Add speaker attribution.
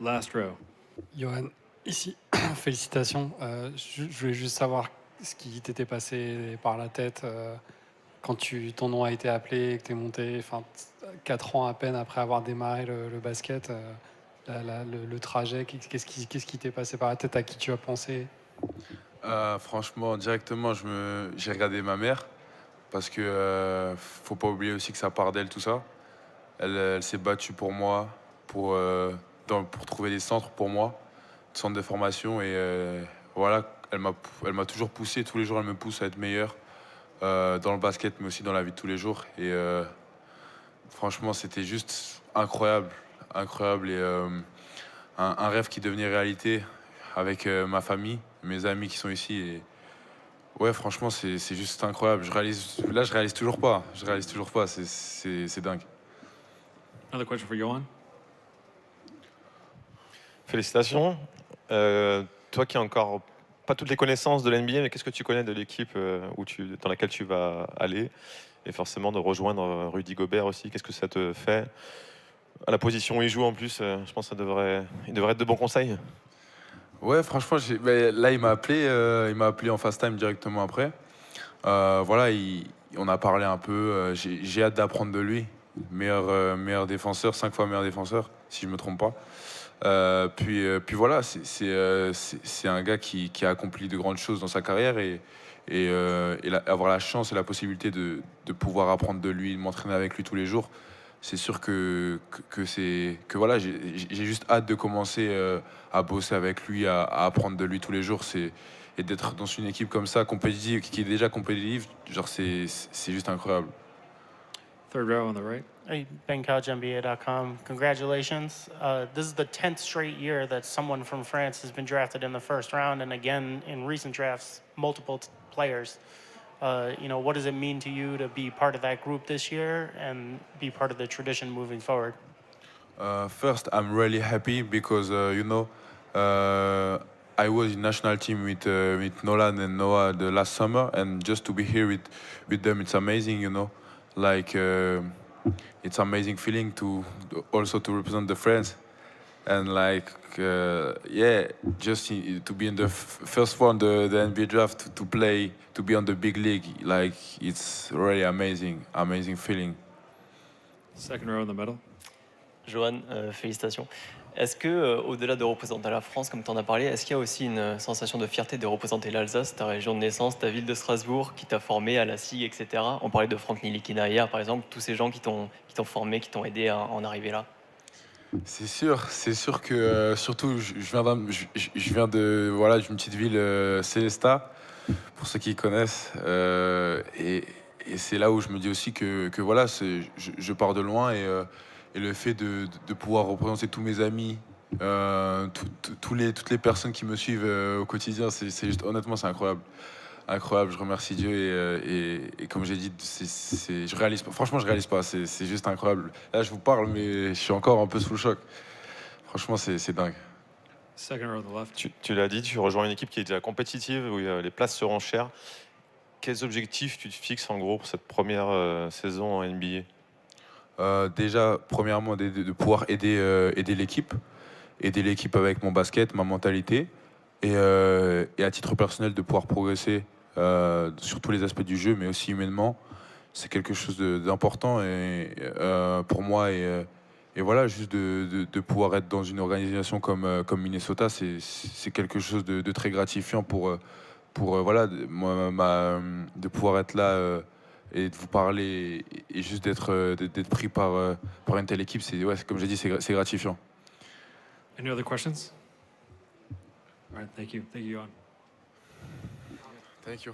Speaker 1: Last row.
Speaker 2: Johan, ici, félicitations. Je voulais juste savoir ce qui t'était passé par la tête quand ton nom a été appelé, que tu es monté, 4 ans à peine après avoir démarré le basket, le trajet, qu'est-ce qui t'est passé par la tête, à qui tu as pensé?
Speaker 3: Franchement, directement, j'ai regardé ma mère parce que faut pas oublier aussi que ça part d'elle tout ça. Elle s'est battue pour moi, pour, pour trouver des centres pour moi, des centres de formation et voilà, elle m'a toujours poussé. Tous les jours, elle me pousse à être meilleur dans le basket, mais aussi dans la vie de tous les jours. Et franchement, c'était juste incroyable, incroyable et un rêve qui devenait réalité avec ma famille, mes amis qui sont ici. Et ouais, franchement, c'est juste incroyable. Je réalise toujours pas. Je réalise toujours pas. C'est dingue.
Speaker 1: Another question for Johan.
Speaker 4: Félicitations. Toi qui as encore pas toutes les connaissances de l'NBA, mais qu'est-ce que tu connais de l'équipe dans laquelle tu vas aller? Et forcément de rejoindre Rudy Gobert aussi, qu'est-ce que ça te fait? À la position où il joue en plus, je pense que il devrait être de bons conseils.
Speaker 3: Ouais, franchement, là, il m'a appelé en FaceTime directement après. Voilà, on a parlé un peu. J'ai hâte d'apprendre de lui. Meilleur défenseur, 5 fois meilleur défenseur, si je me trompe pas. Puis voilà, c'est un gars qui a accompli de grandes choses dans sa carrière avoir la chance et la possibilité de pouvoir apprendre de lui, de m'entraîner avec lui tous les jours. C'est sûr que voilà, j'ai juste hâte de commencer à bosser avec lui, à apprendre de lui tous les jours. Et d'être dans une équipe comme ça, compétitive, qui est déjà compétitive, genre c'est juste incroyable.
Speaker 1: Third row on the right.
Speaker 5: Hey, Ben Couch, NBA.com. Congratulations. This is the 10th straight year that someone from France has been drafted in the first round, and again, in recent drafts, multiple players. What does it mean to you to be part of that group this year and be part of the tradition moving forward?
Speaker 3: First, I'm really happy because I was in national team with Nolan and Noah the last summer, and just to be here with them, it's amazing. Like it's amazing feeling to also to represent the France, and yeah, just to be in the first one, the NBA draft, to play, to be on the big league, like it's really amazing feeling.
Speaker 1: Second row in the middle.
Speaker 6: Johan, félicitations. Est-ce que, au-delà de représenter la France, comme tu en as parlé, est-ce qu'il y a aussi une sensation de fierté de représenter l'Alsace, ta région de naissance, ta ville de Strasbourg, qui t'a formé à la SIG, etc. On parlait de Franck Nilikina hier, par exemple, tous ces gens qui t'ont formé, qui t'ont aidé à en arriver là.
Speaker 3: C'est sûr que surtout je viens de voilà d'une petite ville Célestat, pour ceux qui connaissent, et c'est là où je me dis aussi que voilà, je pars de loin et le fait de pouvoir représenter tous mes amis, toutes les personnes qui me suivent au quotidien, c'est juste, honnêtement, c'est incroyable. Incroyable, je remercie Dieu et comme j'ai dit, je réalise pas, franchement, je réalise pas, c'est juste incroyable. Là, je vous parle, mais je suis encore un peu sous le choc. Franchement, c'est dingue.
Speaker 1: Second row on the left.
Speaker 4: Tu l'as dit, tu rejoins une équipe qui est déjà compétitive, où les places seront chères. Quels objectifs tu te fixes en gros pour cette première saison en NBA?
Speaker 3: Déjà, premièrement, de pouvoir aider l'équipe avec mon basket, ma mentalité, et à titre personnel, de pouvoir progresser sur tous les aspects du jeu, mais aussi humainement. C'est quelque chose d'important pour moi. Et voilà, juste de pouvoir être dans une organisation comme Minnesota, c'est quelque chose de très gratifiant voilà, de pouvoir être là et de vous parler et juste d'être pris par une telle équipe. Ouais, comme j'ai dit, c'est gratifiant.
Speaker 1: Any other questions? All right, thank you. Thank you, Johan.
Speaker 3: Thank you.